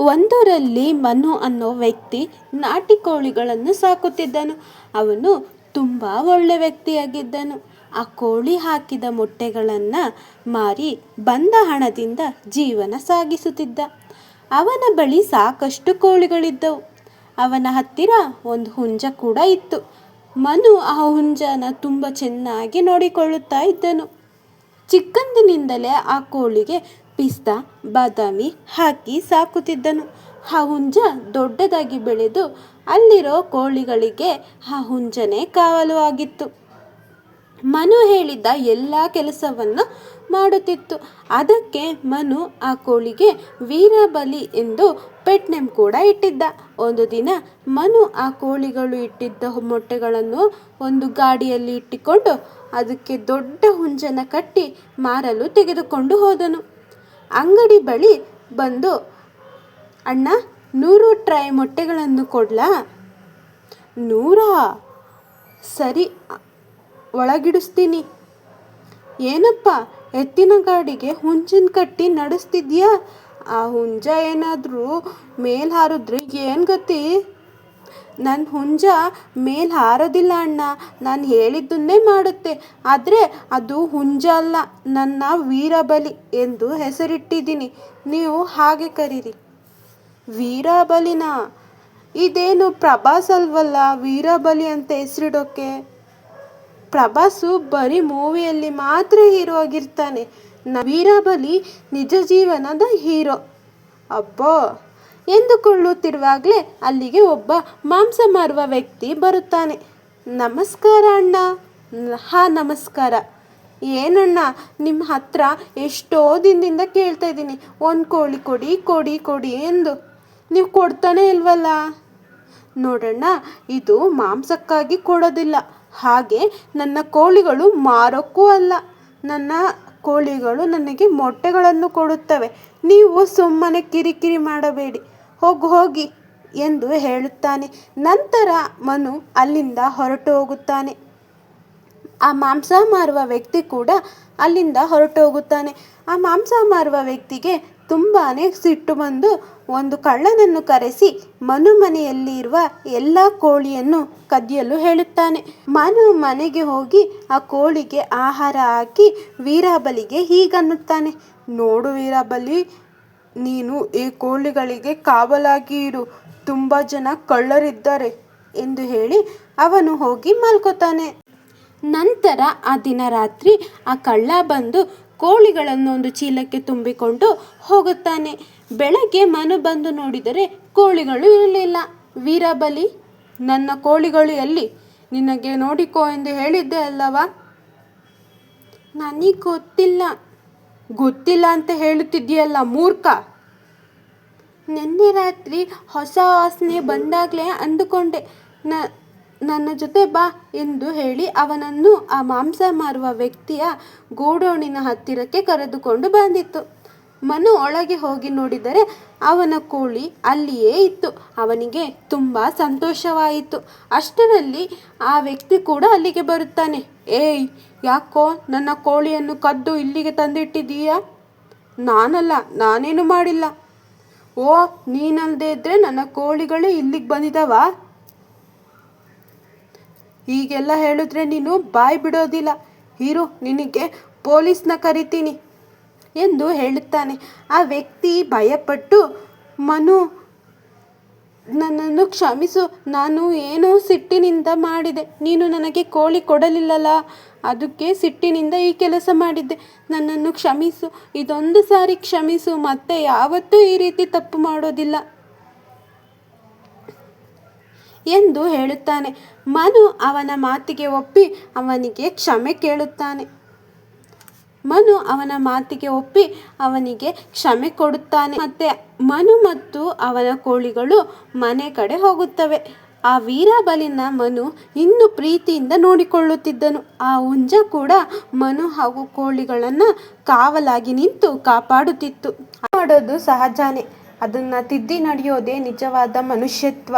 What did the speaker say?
ಒಂದರಲ್ಲಿ ಮನು ಅನ್ನೋ ವ್ಯಕ್ತಿ ನಾಟಿ ಕೋಳಿಗಳನ್ನು ಸಾಕುತ್ತಿದ್ದನು. ಅವನು ತುಂಬ ಒಳ್ಳೆ ವ್ಯಕ್ತಿಯಾಗಿದ್ದನು. ಆ ಕೋಳಿ ಹಾಕಿದ ಮೊಟ್ಟೆಗಳನ್ನು ಮಾರಿ ಬಂದ ಹಣದಿಂದ ಜೀವನ ಸಾಗಿಸುತ್ತಿದ್ದ. ಅವನ ಬಳಿ ಸಾಕಷ್ಟು ಕೋಳಿಗಳಿದ್ದವು. ಅವನ ಹತ್ತಿರ ಒಂದು ಹುಂಜ ಕೂಡ ಇತ್ತು. ಮನು ಆ ಹುಂಜನ ತುಂಬ ಚೆನ್ನಾಗಿ ನೋಡಿಕೊಳ್ಳುತ್ತಾ ಇದ್ದನು. ಚಿಕ್ಕಂದಿನಿಂದಲೇ ಆ ಕೋಳಿಗೆ ಪಿಸ್ತಾ ಬಾದಾಮಿ ಹಾಕಿ ಸಾಕುತ್ತಿದ್ದನು. ಆ ಹುಂಜ ದೊಡ್ಡದಾಗಿ ಬೆಳೆದು ಅಲ್ಲಿರೋ ಕೋಳಿಗಳಿಗೆ ಆ ಹುಂಜನೇ ಕಾವಲು ಆಗಿತ್ತು. ಮನು ಹೇಳಿದ್ದ ಎಲ್ಲ ಕೆಲಸವನ್ನು ಮಾಡುತ್ತಿತ್ತು. ಅದಕ್ಕೆ ಮನು ಆ ಕೋಳಿಗೆ ವೀರಬಲಿ ಎಂದು ಪೆಟ್ ನೇಮ್ ಕೂಡ ಇಟ್ಟಿದ್ದ. ಒಂದು ದಿನ ಮನು ಆ ಕೋಳಿಗಳು ಇಟ್ಟಿದ್ದ ಮೊಟ್ಟೆಗಳನ್ನು ಒಂದು ಗಾಡಿಯಲ್ಲಿ ಇಟ್ಟುಕೊಂಡು ಅದಕ್ಕೆ ದೊಡ್ಡ ಹುಂಜನ ಕಟ್ಟಿ ಮಾರಲು ತೆಗೆದುಕೊಂಡು ಹೋದನು. ಅಂಗಡಿ ಬಳಿ ಬಂದು, ಅಣ್ಣ 100 ಟ್ರೈ ಮೊಟ್ಟೆಗಳನ್ನು ಕೊಡ್ಲಾ? 100? ಸರಿ, ಒಳಗಿಡಿಸ್ತೀನಿ. ಏನಪ್ಪ, ಎತ್ತಿನ ಗಾಡಿಗೆ ಹುಂಜನ್ ಕಟ್ಟಿ ನಡೆಸ್ತಿದ್ಯಾ? ಆ ಹುಂಜ ಏನಾದರೂ ಮೇಲ್ ಹಾರಿದ್ರೆ ಏನು ಗತಿ? ನನ್ನ ಹುಂಜ ಮೇಲ್ ಹಾರೋದಿಲ್ಲ ಅಣ್ಣ, ನಾನು ಹೇಳಿದ್ದನ್ನೇ ಮಾಡುತ್ತೆ. ಆದರೆ ಅದು ಹುಂಜ ಅಲ್ಲ, ನನ್ನ ವೀರಬಲಿ ಎಂದು ಹೆಸರಿಟ್ಟಿದ್ದೀನಿ. ನೀವು ಹಾಗೆ ಕರೀರಿ. ವೀರಬಲಿನ? ಇದೇನು ಪ್ರಭಾಸ್ ಅಲ್ವಲ್ಲ ವೀರಬಲಿ ಅಂತ ಹೆಸರಿಡೋಕೆ? ಪ್ರಭಾಸು ಬರೀ ಮೂವಿಯಲ್ಲಿ ಮಾತ್ರ ಹೀರೋ ಆಗಿರ್ತಾನೆ. ವೀರಬಲಿ ನಿಜ ಜೀವನದ ಹೀರೋ. ಅಬ್ಬೋ ಎಂದುಕೊಳ್ಳುತ್ತಿರುವಾಗಲೇ ಅಲ್ಲಿಗೆ ಒಬ್ಬ ಮಾಂಸ ಮಾರುವ ವ್ಯಕ್ತಿ ಬರುತ್ತಾನೆ. ನಮಸ್ಕಾರ ಅಣ್ಣ. ಹಾಂ ನಮಸ್ಕಾರ. ಏನಣ್ಣ, ನಿಮ್ಮ ಹತ್ರ ಎಷ್ಟೋ ದಿನದಿಂದ ಕೇಳ್ತಾ ಇದ್ದೀನಿ, ಒಂದು ಕೋಳಿ ಕೊಡಿ ಕೊಡಿ ಕೊಡಿ ಎಂದು. ನೀವು ಕೊಡ್ತಾನೆ ಇಲ್ವಲ್ಲ? ನೋಡಣ್ಣ, ಇದು ಮಾಂಸಕ್ಕಾಗಿ ಕೊಡೋದಿಲ್ಲ, ಹಾಗೆ ನನ್ನ ಕೋಳಿಗಳು ಮಾರೋಕ್ಕೂ ಅಲ್ಲ. ನನ್ನ ಕೋಳಿಗಳು ನನಗೆ ಮೊಟ್ಟೆಗಳನ್ನು ಕೊಡುತ್ತವೆ. ನೀವು ಸುಮ್ಮನೆ ಕಿರಿಕಿರಿ ಮಾಡಬೇಡಿ, ಹೋಗಿ ಎಂದು ಹೇಳುತ್ತಾನೆ. ನಂತರ ಮನು ಅಲ್ಲಿಂದ ಹೊರಟು ಹೋಗುತ್ತಾನೆ. ಆ ಮಾಂಸ ಮಾರುವ ವ್ಯಕ್ತಿ ಕೂಡ ಅಲ್ಲಿಂದ ಹೊರಟು ಹೋಗುತ್ತಾನೆ. ಆ ಮಾಂಸ ಮಾರುವ ವ್ಯಕ್ತಿಗೆ ತುಂಬಾ ಸಿಟ್ಟು ಬಂದು ಒಂದು ಕಳ್ಳನನ್ನು ಕರೆಸಿ ಮನು ಮನೆಯಲ್ಲಿ ಇರುವ ಎಲ್ಲ ಕೋಳಿಯನ್ನು ಕದಿಯಲು ಹೇಳುತ್ತಾನೆ. ಮನು ಮನೆಗೆ ಹೋಗಿ ಆ ಕೋಳಿಗೆ ಆಹಾರ ಹಾಕಿ ವೀರಬಲಿಗೆ ಹೀಗನ್ನುತ್ತಾನೆ, ನೋಡು ವೀರಬಲಿ, ನೀನು ಈ ಕೋಳಿಗಳಿಗೆ ಕಾವಲಾಗಿ ಇರು, ತುಂಬ ಜನ ಕಳ್ಳರಿದ್ದಾರೆ ಎಂದು ಹೇಳಿ ಅವನು ಹೋಗಿ ಮಲ್ಕೋತಾನೆ. ನಂತರ ಆ ದಿನ ರಾತ್ರಿ ಆ ಕಳ್ಳ ಬಂದು ಕೋಳಿಗಳನ್ನು ಒಂದು ಚೀಲಕ್ಕೆ ತುಂಬಿಕೊಂಡು ಹೋಗುತ್ತಾನೆ. ಬೆಳಗ್ಗೆ ಮನು ಬಂದು ನೋಡಿದರೆ ಕೋಳಿಗಳು ಇರಲಿಲ್ಲ. ವೀರಬಲಿ, ನನ್ನ ಕೋಳಿಗಳು ಎಲ್ಲಿ? ನಿನಗೆ ನೋಡಿಕೋ ಎಂದು ಹೇಳಿದ್ದೆ ಅಲ್ಲವಾ? ನನಗೆ ಗೊತ್ತಿಲ್ಲ. ಗೊತ್ತಿಲ್ಲ ಅಂತ ಹೇಳುತ್ತಿದ್ದೀಯಲ್ಲ ಮೂರ್ಖ. ನಿನ್ನೆ ರಾತ್ರಿ ಹೊಸ ವಾಸನೆ ಬಂದಾಗಲೇ ಅಂದುಕೊಂಡೆ, ನನ್ನ ಜೊತೆ ಬಾ ಎಂದು ಹೇಳಿ ಅವನನ್ನು ಆ ಮಾಂಸ ಮಾರುವ ವ್ಯಕ್ತಿಯ ಗೋಡೌನಿನ ಹತ್ತಿರಕ್ಕೆ ಕರೆದುಕೊಂಡು ಬಂದಿತ್ತು. ಮನು ಒಳಗೆ ಹೋಗಿ ನೋಡಿದರೆ ಅವನ ಕೋಳಿ ಅಲ್ಲಿಯೇ ಇತ್ತು. ಅವನಿಗೆ ತುಂಬ ಸಂತೋಷವಾಯಿತು. ಅಷ್ಟರಲ್ಲಿ ಆ ವ್ಯಕ್ತಿ ಕೂಡ ಅಲ್ಲಿಗೆ ಬರುತ್ತಾನೆ. ಏಯ್, ಯಾಕೋ ನನ್ನ ಕೋಳಿಯನ್ನು ಕದ್ದು ಇಲ್ಲಿಗೆ ತಂದಿಟ್ಟಿದ್ದೀಯಾ? ನಾನಲ್ಲ, ನಾನೇನು ಮಾಡಿಲ್ಲ. ಓ, ನೀನಲ್ಲದೆ ಇದ್ದರೆ ನನ್ನ ಕೋಳಿಗಳೇ ಇಲ್ಲಿಗೆ ಬಂದಿದ್ದಾವ? ಹೀಗೆಲ್ಲ ಹೇಳಿದ್ರೆ ನೀನು ಬಾಯಿ ಬಿಡೋದಿಲ್ಲ. ಇರು, ನಿನಗೆ ಪೊಲೀಸ್ನ ಕರಿತೀನಿ ಎಂದು ಹೇಳುತ್ತಾನೆ. ಆ ವ್ಯಕ್ತಿ ಭಯಪಟ್ಟು, ಮನು, ನನ್ನನ್ನು ಕ್ಷಮಿಸು, ನಾನು ಏನೋ ಸಿಟ್ಟಿನಿಂದ ಮಾಡಿದೆ. ನೀನು ನನಗೆ ಕೋಳಿ ಕೊಡಲಿಲ್ಲಲ್ಲ, ಅದಕ್ಕೆ ಸಿಟ್ಟಿನಿಂದ ಈ ಕೆಲಸ ಮಾಡಿದ್ದೆ. ನನ್ನನ್ನು ಕ್ಷಮಿಸು, ಇದೊಂದು ಸಾರಿ ಕ್ಷಮಿಸು, ಮತ್ತೆ ಯಾವತ್ತೂ ಈ ರೀತಿ ತಪ್ಪು ಮಾಡೋದಿಲ್ಲ ಎಂದು ಹೇಳುತ್ತಾನೆ. ಮನು ಅವನ ಮಾತಿಗೆ ಒಪ್ಪಿ ಅವನಿಗೆ ಕ್ಷಮೆ ಕೇಳುತ್ತಾನೆ. ಮನು ಅವನ ಮಾತಿಗೆ ಒಪ್ಪಿ ಅವನಿಗೆ ಕ್ಷಮೆ ಕೊಡುತ್ತಾನೆ. ಮತ್ತೆ ಮನು ಮತ್ತು ಅವನ ಕೋಳಿಗಳು ಮನೆ ಕಡೆ ಹೋಗುತ್ತವೆ. ಆ ವೀರಬಲಿನ ಮನು ಇನ್ನೂ ಪ್ರೀತಿಯಿಂದ ನೋಡಿಕೊಳ್ಳುತ್ತಿದ್ದನು. ಆ ಹುಂಜ ಕೂಡ ಮನು ಹಾಗೂ ಕೋಳಿಗಳನ್ನು ಕಾವಲಾಗಿ ನಿಂತು ಕಾಪಾಡುತ್ತಿತ್ತು. ಮಾಡೋದು ಸಹಜನೇ, ಅದನ್ನು ತಿದ್ದಿ ನಡೆಯೋದೇ ನಿಜವಾದ ಮನುಷ್ಯತ್ವ.